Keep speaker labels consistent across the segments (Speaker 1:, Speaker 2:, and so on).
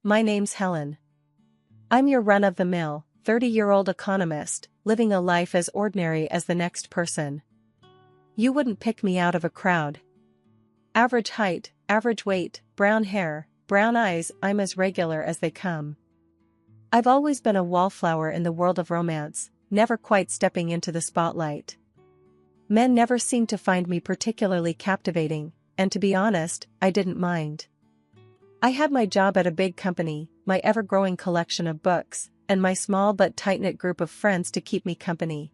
Speaker 1: My name's Helen. I'm your run-of-the-mill, 30-year-old economist, living a life as ordinary as the next person. You wouldn't pick me out of a crowd. Average height, average weight, brown hair, brown eyes, I'm as regular as they come. I've always been a wallflower in the world of romance, never quite stepping into the spotlight. Men never seemed to find me particularly captivating, and to be honest, I didn't mind. I had my job at a big company, my ever-growing collection of books, and my small but tight-knit group of friends to keep me company.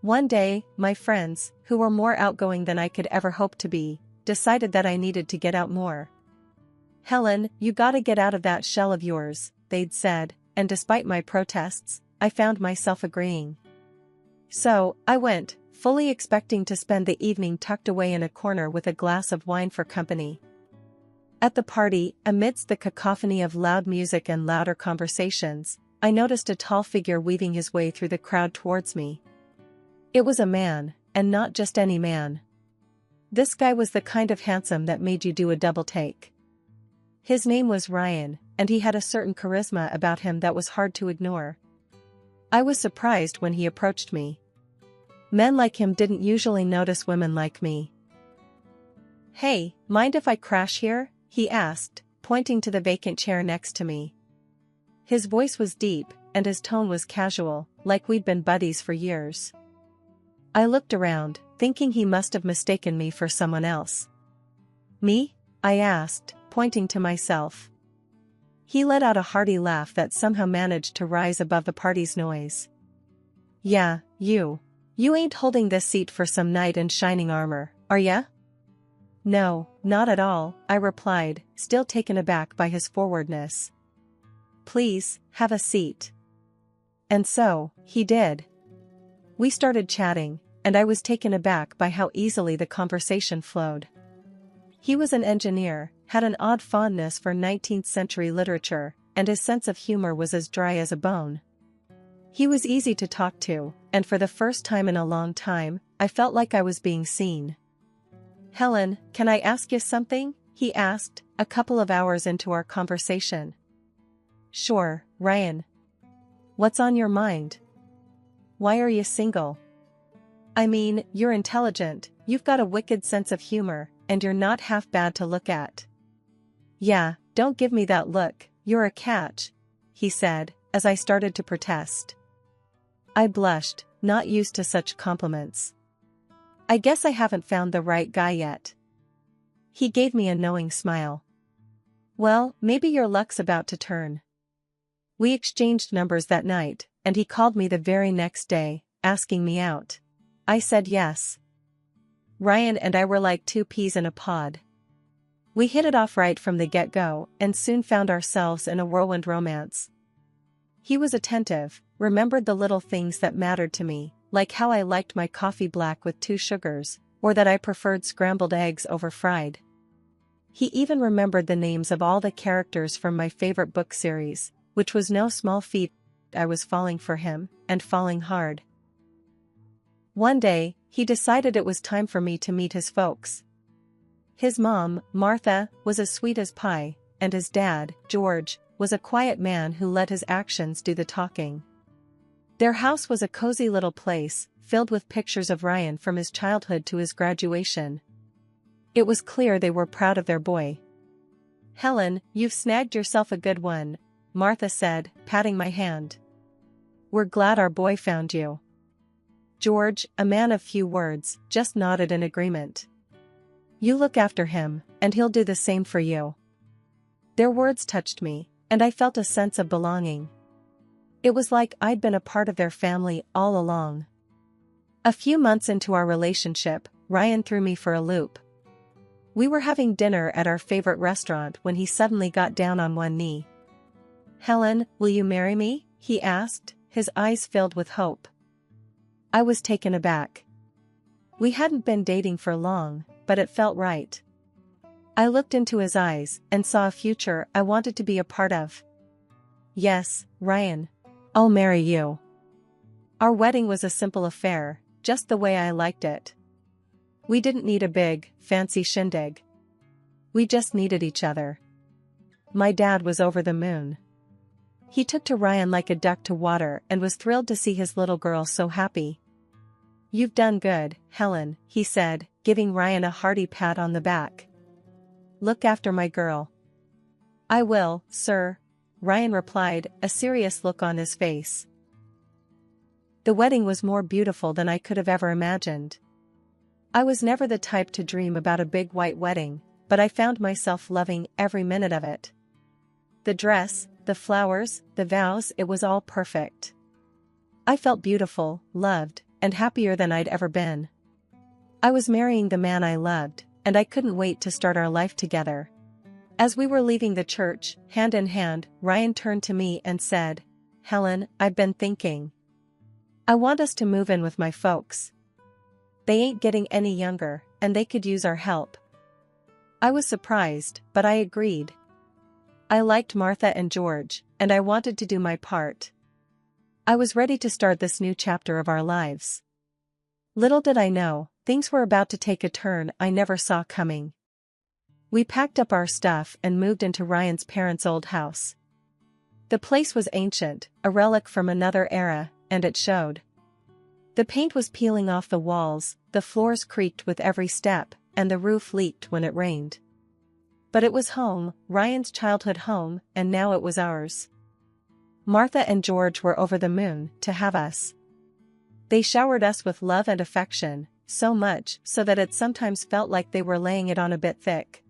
Speaker 1: One day, my friends, who were more outgoing than I could ever hope to be, decided that I needed to get out more. "Helen, you gotta get out of that shell of yours," they'd said, and despite my protests, I found myself agreeing. So, I went, fully expecting to spend the evening tucked away in a corner with a glass of wine for company. At the party, amidst the cacophony of loud music and louder conversations, I noticed a tall figure weaving his way through the crowd towards me. It was a man, and not just any man. This guy was the kind of handsome that made you do a double take. His name was Ryan, and he had a certain charisma about him that was hard to ignore. I was surprised when he approached me. Men like him didn't usually notice women like me. "Hey, mind if I crash here?" he asked, pointing to the vacant chair next to me. His voice was deep, and his tone was casual, like we'd been buddies for years. I looked around, thinking he must have mistaken me for someone else. "Me?" I asked, pointing to myself. He let out a hearty laugh that somehow managed to rise above the party's noise. "Yeah, you. You ain't holding this seat for some knight in shining armor, are ya?" "No, not at all," I replied, still taken aback by his forwardness. "Please, have a seat." And so, he did. We started chatting, and I was taken aback by how easily the conversation flowed. He was an engineer, had an odd fondness for 19th century literature, and his sense of humor was as dry as a bone. He was easy to talk to, and for the first time in a long time, I felt like I was being seen. "Helen, can I ask you something?" he asked, a couple of hours into our conversation. "Sure, Ryan. What's on your mind? Why are you single? I mean, you're intelligent, you've got a wicked sense of humor, and you're not half bad to look at." "Yeah, don't give me that look, you're a catch," he said, as I started to protest. I blushed, not used to such compliments. "I guess I haven't found the right guy yet." He gave me a knowing smile. "Well, maybe your luck's about to turn." We exchanged numbers that night, and he called me the very next day, asking me out. I said yes. Ryan and I were like two peas in a pod. We hit it off right from the get-go, and soon found ourselves in a whirlwind romance. He was attentive, remembered the little things that mattered to me, like how I liked my coffee black with 2 sugars, or that I preferred scrambled eggs over fried. He even remembered the names of all the characters from my favorite book series, which was no small feat. I was falling for him, and falling hard. One day, he decided it was time for me to meet his folks. His mom, Martha, was as sweet as pie, and his dad, George, was a quiet man who let his actions do the talking. Their house was a cozy little place, filled with pictures of Ryan from his childhood to his graduation. It was clear they were proud of their boy. "Helen, you've snagged yourself a good one," Martha said, patting my hand. "We're glad our boy found you." George, a man of few words, just nodded in agreement. "You look after him, and he'll do the same for you." Their words touched me, and I felt a sense of belonging. It was like I'd been a part of their family all along. A few months into our relationship, Ryan threw me for a loop. We were having dinner at our favorite restaurant when he suddenly got down on one knee. "Helen, will you marry me?" he asked, his eyes filled with hope. I was taken aback. We hadn't been dating for long, but it felt right. I looked into his eyes and saw a future I wanted to be a part of. "Yes, Ryan. I'll marry you." Our wedding was a simple affair, just the way I liked it. We didn't need a big, fancy shindig. We just needed each other. My dad was over the moon. He took to Ryan like a duck to water and was thrilled to see his little girl so happy. "You've done good, Helen," he said, giving Ryan a hearty pat on the back. "Look after my girl." "I will, sir," Ryan replied, a serious look on his face. The wedding was more beautiful than I could have ever imagined. I was never the type to dream about a big white wedding, but I found myself loving every minute of it. The dress, the flowers, the vows, it was all perfect. I felt beautiful, loved, and happier than I'd ever been. I was marrying the man I loved, and I couldn't wait to start our life together. As we were leaving the church, hand in hand, Ryan turned to me and said, "Helen, I've been thinking. I want us to move in with my folks. They ain't getting any younger, and they could use our help." I was surprised, but I agreed. I liked Martha and George, and I wanted to do my part. I was ready to start this new chapter of our lives. Little did I know, things were about to take a turn I never saw coming. We packed up our stuff and moved into Ryan's parents' old house. The place was ancient, a relic from another era, and it showed. The paint was peeling off the walls, the floors creaked with every step, and the roof leaked when it rained. But it was home, Ryan's childhood home, and now it was ours. Martha and George were over the moon to have us. They showered us with love and affection, so much so that it sometimes felt like they were laying it on a bit thick.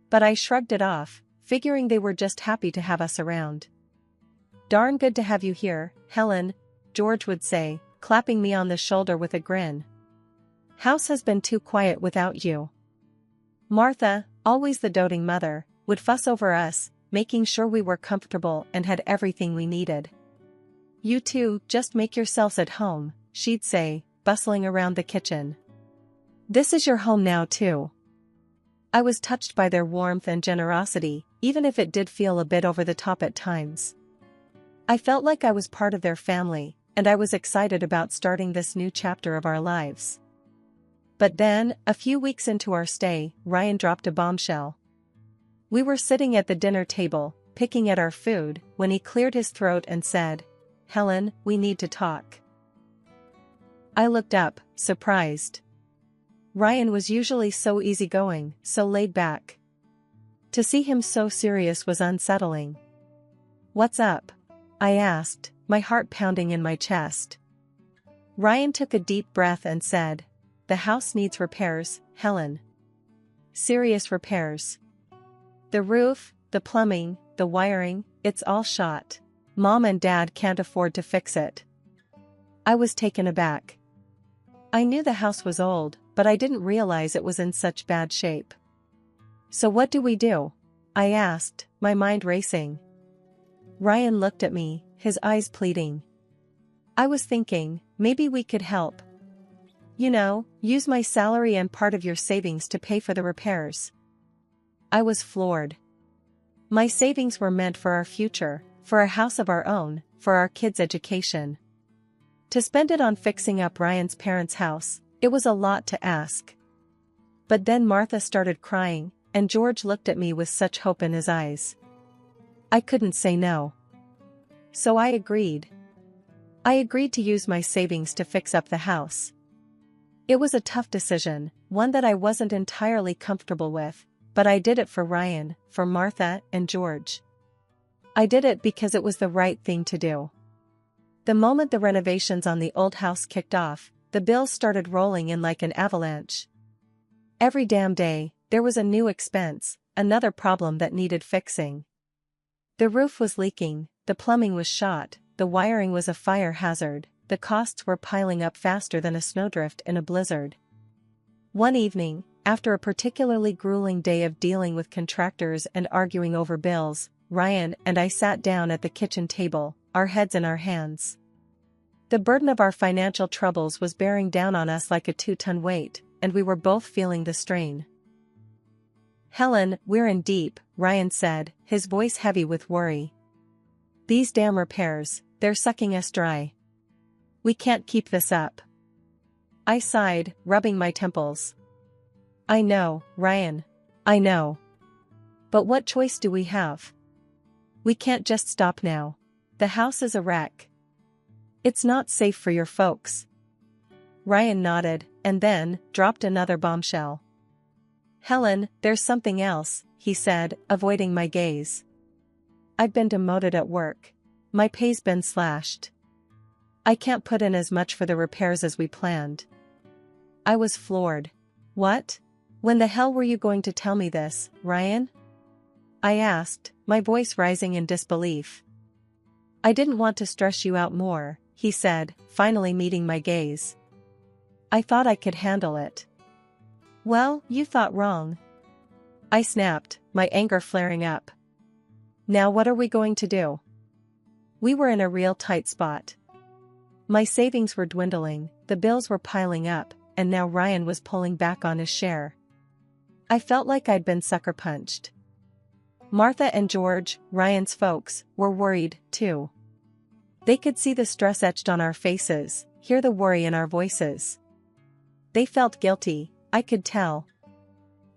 Speaker 1: But I shrugged it off, figuring they were just happy to have us around. "Darn good to have you here, Helen," George would say, clapping me on the shoulder with a grin. "House has been too quiet without you." Martha, always the doting mother, would fuss over us, making sure we were comfortable and had everything we needed. "You two, just make yourselves at home," she'd say, bustling around the kitchen. "This is your home now too." I was touched by their warmth and generosity, even if it did feel a bit over the top at times. I felt like I was part of their family, and I was excited about starting this new chapter of our lives. But then, a few weeks into our stay, Ryan dropped a bombshell. We were sitting at the dinner table, picking at our food, when he cleared his throat and said, "Helen, we need to talk." I looked up, surprised. Ryan was usually so easygoing, so laid back. To see him so serious was unsettling. "What's up?" I asked, my heart pounding in my chest. Ryan took a deep breath and said, "The house needs repairs, Helen. Serious repairs. The roof, the plumbing, the wiring, it's all shot. Mom and Dad can't afford to fix it." I was taken aback. I knew the house was old, but I didn't realize it was in such bad shape. "So what do we do?" I asked, my mind racing. Ryan looked at me, his eyes pleading. I was thinking, maybe we could help. You know, use my salary and part of your savings to pay for the repairs. I was floored. My savings were meant for our future, for a house of our own, for our kids' education. To spend it on fixing up Ryan's parents' house, it was a lot to ask. But then Martha started crying, and George looked at me with such hope in his eyes. I couldn't say no. So I agreed. I agreed to use my savings to fix up the house. It was a tough decision, one that I wasn't entirely comfortable with, but I did it for Ryan, for Martha, and George. I did it because it was the right thing to do. The moment the renovations on the old house kicked off, the bills started rolling in like an avalanche. Every damn day, there was a new expense, another problem that needed fixing. The roof was leaking, the plumbing was shot, the wiring was a fire hazard. The costs were piling up faster than a snowdrift in a blizzard. One evening, after a particularly grueling day of dealing with contractors and arguing over bills, Ryan and I sat down at the kitchen table, our heads in our hands. The burden of our financial troubles was bearing down on us like a 2-ton weight, and we were both feeling the strain. "Helen, we're in deep," Ryan said, his voice heavy with worry. "These damn repairs, they're sucking us dry. We can't keep this up." I sighed, rubbing my temples. "I know, Ryan. I know. But what choice do we have? We can't just stop now. The house is a wreck. It's not safe for your folks. Ryan nodded, and then dropped another bombshell. Helen, there's something else, he said, avoiding my gaze. I've been demoted at work. My pay's been slashed. I can't put in as much for the repairs as we planned. I was floored. What? When the hell were you going to tell me this, Ryan? I asked, my voice rising in disbelief. I didn't want to stress you out more, he said, finally meeting my gaze. I thought I could handle it. Well, you thought wrong. I snapped, my anger flaring up. Now what are we going to do? We were in a real tight spot. My savings were dwindling, the bills were piling up, and now Ryan was pulling back on his share. I felt like I'd been sucker punched. Martha and George, Ryan's folks, were worried, too. They could see the stress etched on our faces, hear the worry in our voices. They felt guilty, I could tell.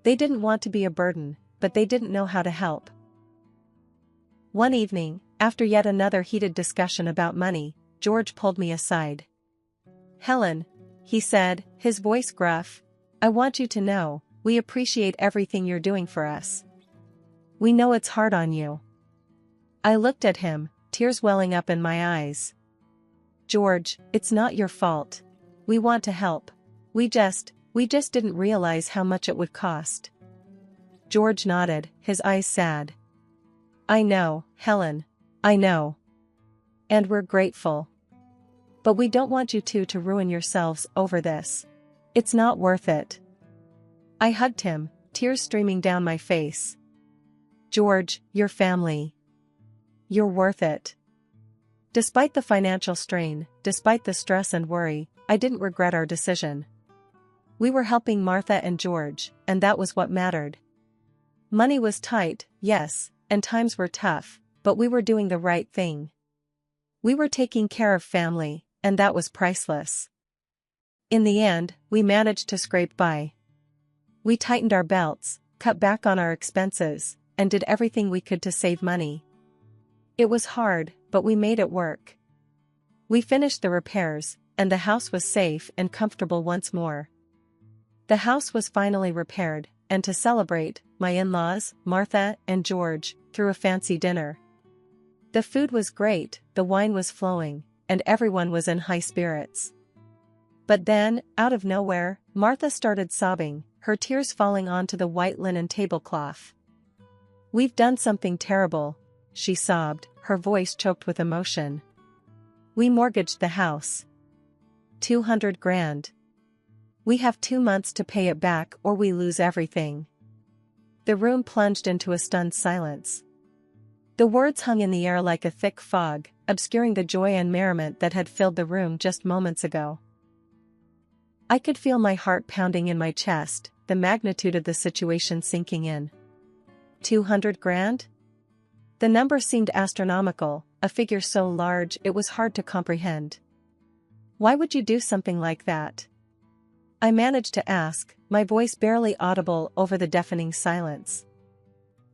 Speaker 1: They didn't want to be a burden, but they didn't know how to help. One evening, after yet another heated discussion about money, George pulled me aside. Helen, he said, his voice gruff, I want you to know, we appreciate everything you're doing for us. We know it's hard on you. I looked at him, tears welling up in my eyes. George, it's not your fault. We want to help. We just didn't realize how much it would cost. George nodded, his eyes sad. I know, Helen. I know. And we're grateful. But we don't want you two to ruin yourselves over this. It's not worth it. I hugged him, tears streaming down my face. George, your family. You're worth it. Despite the financial strain, despite the stress and worry, I didn't regret our decision. We were helping Martha and George, and that was what mattered. Money was tight, yes, and times were tough, but we were doing the right thing. We were taking care of family, and that was priceless. In the end, we managed to scrape by. We tightened our belts, cut back on our expenses, and did everything we could to save money. It was hard, but we made it work. We finished the repairs, and the house was safe and comfortable once more. The house was finally repaired, and to celebrate, my in-laws, Martha and George, threw a fancy dinner. The food was great, the wine was flowing, and everyone was in high spirits. But then, out of nowhere, Martha started sobbing, her tears falling onto the white linen tablecloth. We've done something terrible, she sobbed, her voice choked with emotion. We mortgaged the house. 200 grand. We have 2 months to pay it back or we lose everything. The room plunged into a stunned silence. The words hung in the air like a thick fog, obscuring the joy and merriment that had filled the room just moments ago. I could feel my heart pounding in my chest, the magnitude of the situation sinking in. 200 grand? The number seemed astronomical, a figure so large it was hard to comprehend. Why would you do something like that? I managed to ask, my voice barely audible over the deafening silence.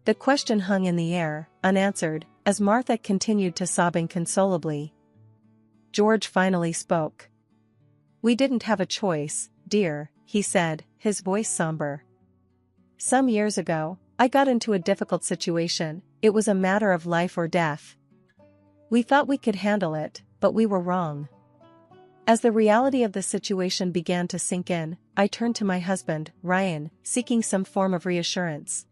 Speaker 1: The question hung in the air, unanswered, as Martha continued to sob inconsolably. George finally spoke. We didn't have a choice, dear, he said, his voice somber. Some years ago, I got into a difficult situation, it was a matter of life or death. We thought we could handle it, but we were wrong. As the reality of the situation began to sink in, I turned to my husband, Ryan, seeking some form of reassurance.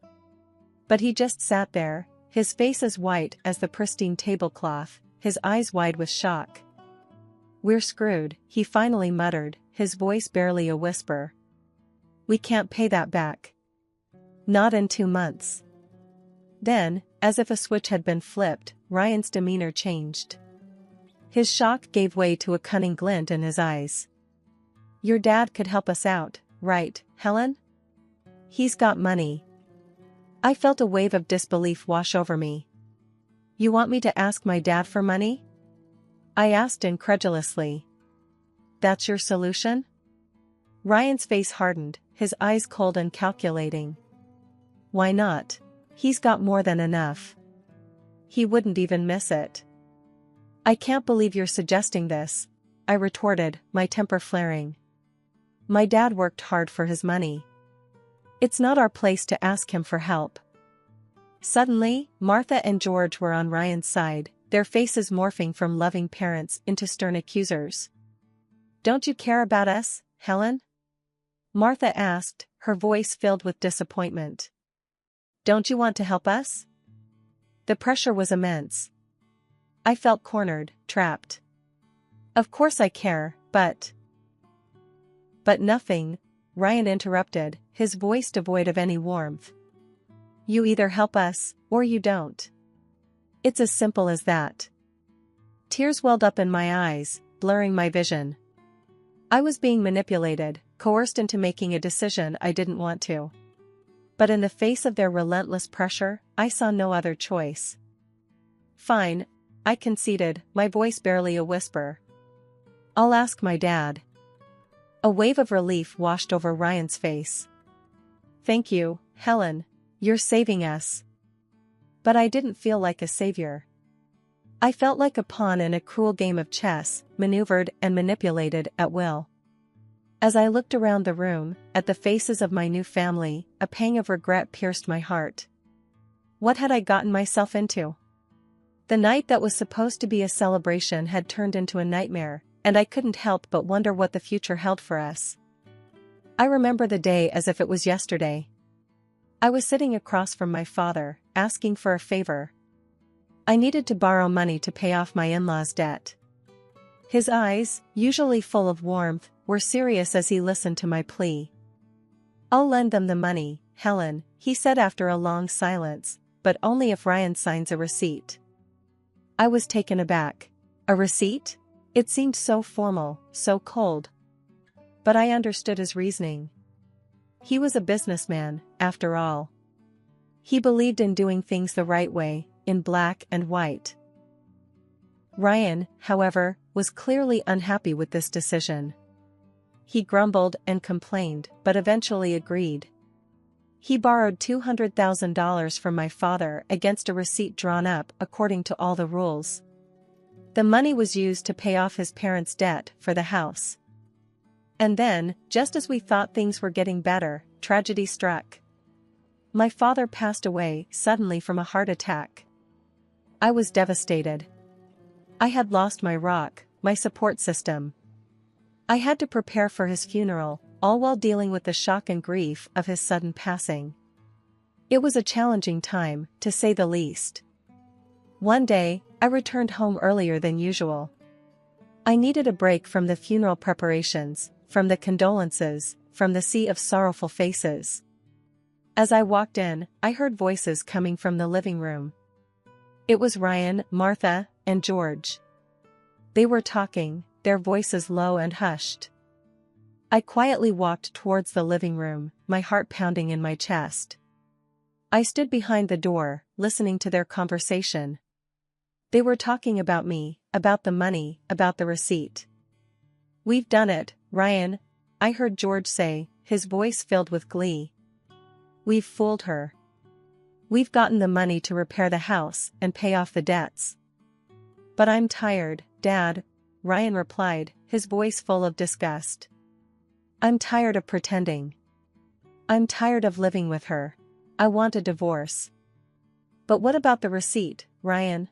Speaker 1: But he just sat there, his face as white as the pristine tablecloth, his eyes wide with shock. We're screwed, he finally muttered, his voice barely a whisper. We can't pay that back. Not in 2 months. Then, as if a switch had been flipped, Ryan's demeanor changed. His shock gave way to a cunning glint in his eyes. Your dad could help us out, right, Helen? He's got money. I felt a wave of disbelief wash over me. You want me to ask my dad for money? I asked incredulously. That's your solution? Ryan's face hardened, his eyes cold and calculating. Why not? He's got more than enough. He wouldn't even miss it. I can't believe you're suggesting this, I retorted, my temper flaring. My dad worked hard for his money. It's not our place to ask him for help. Suddenly, Martha and George were on Ryan's side, their faces morphing from loving parents into stern accusers. Don't you care about us, Helen? Martha asked, her voice filled with disappointment. Don't you want to help us? The pressure was immense. I felt cornered, trapped. Of course I care, but nothing, Ryan interrupted, his voice devoid of any warmth. You either help us, or you don't. It's as simple as that. Tears welled up in my eyes, blurring my vision. I was being manipulated, coerced into making a decision I didn't want to. But in the face of their relentless pressure, I saw no other choice. Fine, I conceded, my voice barely a whisper. I'll ask my dad. A wave of relief washed over Ryan's face. Thank you, Helen. You're saving us. But I didn't feel like a savior. I felt like a pawn in a cruel game of chess, maneuvered and manipulated at will. As I looked around the room, at the faces of my new family, a pang of regret pierced my heart. What had I gotten myself into? The night that was supposed to be a celebration had turned into a nightmare, and I couldn't help but wonder what the future held for us. I remember the day as if it was yesterday. I was sitting across from my father, asking for a favor. I needed to borrow money to pay off my in-laws' debt. His eyes, usually full of warmth, were serious as he listened to my plea. I'll lend them the money, Helen, he said after a long silence, but only if Ryan signs a receipt. I was taken aback. A receipt? It seemed so formal, so cold. But I understood his reasoning. He was a businessman, after all. He believed in doing things the right way, in black and white. Ryan, however, was clearly unhappy with this decision. He grumbled and complained, but eventually agreed. He borrowed $200,000 from my father against a receipt drawn up according to all the rules. The money was used to pay off his parents' debt for the house. And then, just as we thought things were getting better, tragedy struck. My father passed away suddenly from a heart attack. I was devastated. I had lost my rock, my support system. I had to prepare for his funeral, all while dealing with the shock and grief of his sudden passing. It was a challenging time, to say the least. One day, I returned home earlier than usual. I needed a break from the funeral preparations, from the condolences, from the sea of sorrowful faces. As I walked in, I heard voices coming from the living room. It was Ryan, Martha, and George. They were talking, their voices low and hushed. I quietly walked towards the living room, my heart pounding in my chest. I stood behind the door, listening to their conversation. They were talking about me, about the money, about the receipt. We've done it, Ryan, I heard George say, his voice filled with glee. We've fooled her. We've gotten the money to repair the house and pay off the debts. But I'm tired, Dad, Ryan replied, his voice full of disgust. I'm tired of pretending. I'm tired of living with her. I want a divorce. But what about the receipt, Ryan?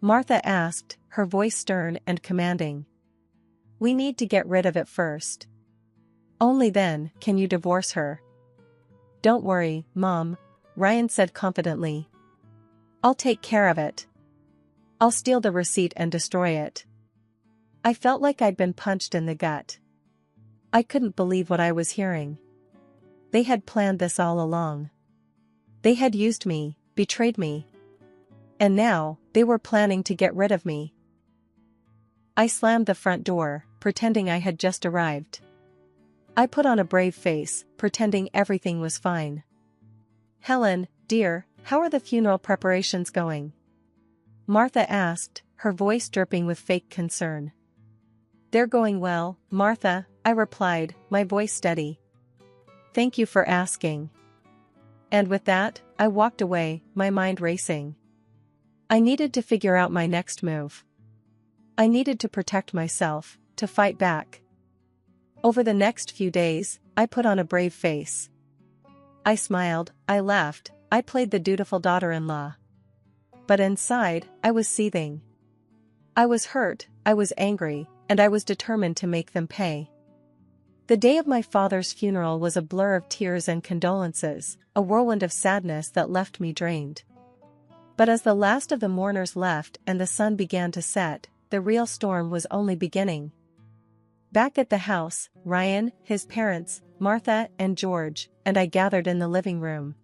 Speaker 1: Martha asked, her voice stern and commanding. We need to get rid of it first. Only then can you divorce her. Don't worry, Mom, Ryan said confidently. I'll take care of it. I'll steal the receipt and destroy it. I felt like I'd been punched in the gut. I couldn't believe what I was hearing. They had planned this all along. They had used me, betrayed me. And now, they were planning to get rid of me. I slammed the front door, pretending I had just arrived. I put on a brave face, pretending everything was fine. Helen, dear, how are the funeral preparations going? Martha asked, her voice dripping with fake concern. They're going well, Martha, I replied, my voice steady. Thank you for asking. And with that, I walked away, my mind racing. I needed to figure out my next move. I needed to protect myself, to fight back. Over the next few days, I put on a brave face. I smiled, I laughed, I played the dutiful daughter-in-law. But inside, I was seething. I was hurt, I was angry, and I was determined to make them pay. The day of my father's funeral was a blur of tears and condolences, a whirlwind of sadness that left me drained. But as the last of the mourners left and the sun began to set, the real storm was only beginning. Back at the house, Ryan, his parents, Martha and George, and I gathered in the living room.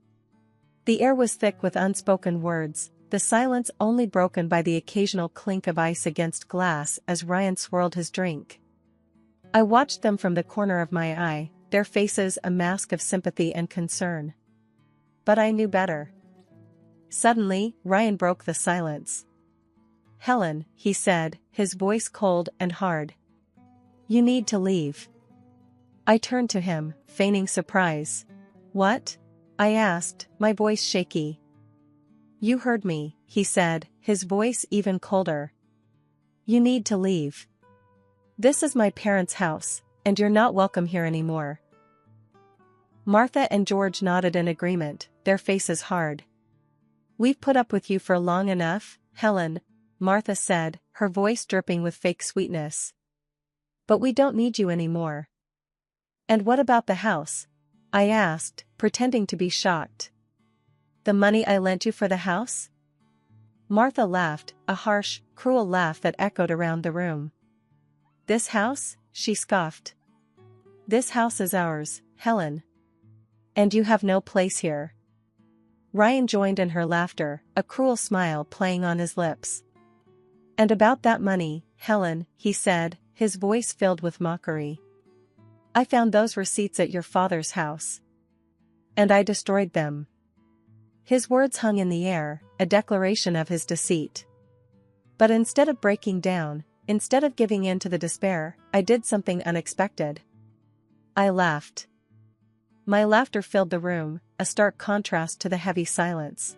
Speaker 1: The air was thick with unspoken words, the silence only broken by the occasional clink of ice against glass as Ryan swirled his drink. I watched them from the corner of my eye, their faces a mask of sympathy and concern. But I knew better. Suddenly, Ryan broke the silence. "Helen," he said, his voice cold and hard. "You need to leave." I turned to him, feigning surprise. "What?" I asked, my voice shaky. "You heard me," he said, his voice even colder. "You need to leave. This is my parents' house, and you're not welcome here anymore." Martha and George nodded in agreement, their faces hard. "We've put up with you for long enough, Helen," Martha said, her voice dripping with fake sweetness. "But we don't need you anymore." "And what about the house?" I asked, pretending to be shocked. "The money I lent you for the house?" Martha laughed, a harsh, cruel laugh that echoed around the room. "This house?" she scoffed. "This house is ours, Helen. And you have no place here." Ryan joined in her laughter, a cruel smile playing on his lips. "And about that money, Helen," he said, his voice filled with mockery. "I found those receipts at your father's house. And I destroyed them." His words hung in the air, a declaration of his deceit. But instead of breaking down, instead of giving in to the despair, I did something unexpected. I laughed. My laughter filled the room, a stark contrast to the heavy silence.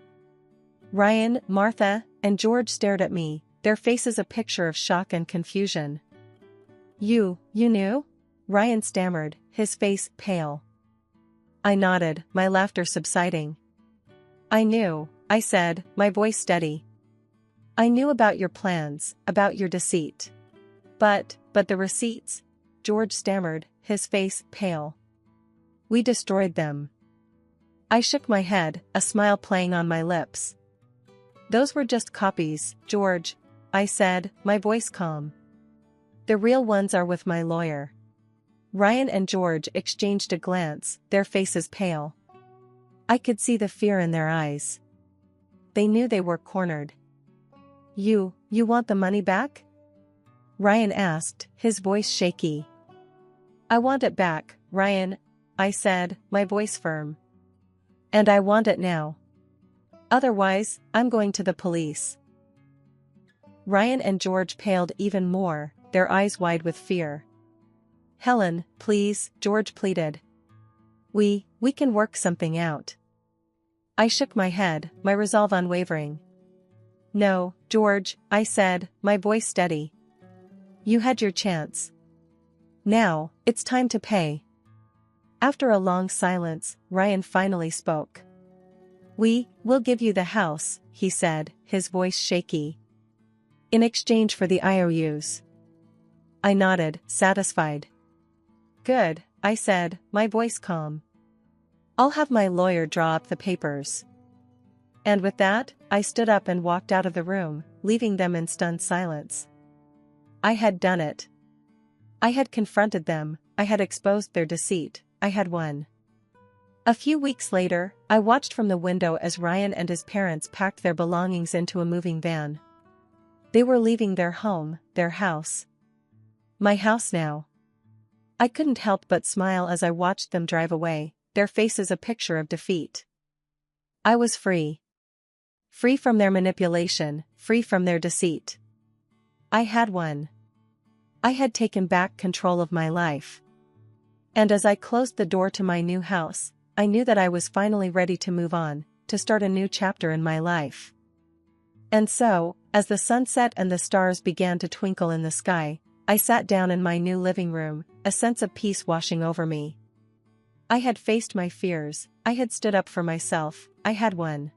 Speaker 1: Ryan, Martha, and George stared at me, their faces a picture of shock and confusion. You knew?" Ryan stammered, his face pale. I nodded, my laughter subsiding. "I knew," I said, my voice steady. "I knew about your plans, about your deceit. But the receipts?" George stammered, his face pale. "We destroyed them." I shook my head, a smile playing on my lips. "Those were just copies, George," I said, my voice calm. "The real ones are with my lawyer." Ryan and George exchanged a glance, their faces pale. I could see the fear in their eyes. They knew they were cornered. You want the money back?" Ryan asked, his voice shaky. "I want it back, Ryan," I said, my voice firm. "And I want it now. Otherwise, I'm going to the police." Ryan and George paled even more, their eyes wide with fear. "Helen, please," George pleaded. We can work something out." I shook my head, my resolve unwavering. "No, George," I said, my voice steady. "You had your chance. Now, it's time to pay." After a long silence, Ryan finally spoke. We'll give you the house," he said, his voice shaky. "In exchange for the IOUs." I nodded, satisfied. "Good," I said, my voice calm. "I'll have my lawyer draw up the papers." And with that, I stood up and walked out of the room, leaving them in stunned silence. I had done it. I had confronted them, I had exposed their deceit, I had won. A few weeks later, I watched from the window as Ryan and his parents packed their belongings into a moving van. They were leaving their home, their house. My house now. I couldn't help but smile as I watched them drive away, their faces a picture of defeat. I was free. Free from their manipulation, free from their deceit. I had won. I had taken back control of my life. And as I closed the door to my new house, I knew that I was finally ready to move on, to start a new chapter in my life. And so, as the sun set and the stars began to twinkle in the sky, I sat down in my new living room, a sense of peace washing over me. I had faced my fears, I had stood up for myself, I had won.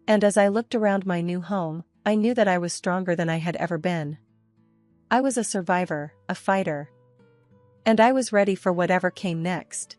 Speaker 1: And as I looked around my new home, I knew that I was stronger than I had ever been. I was a survivor, a fighter. And I was ready for whatever came next.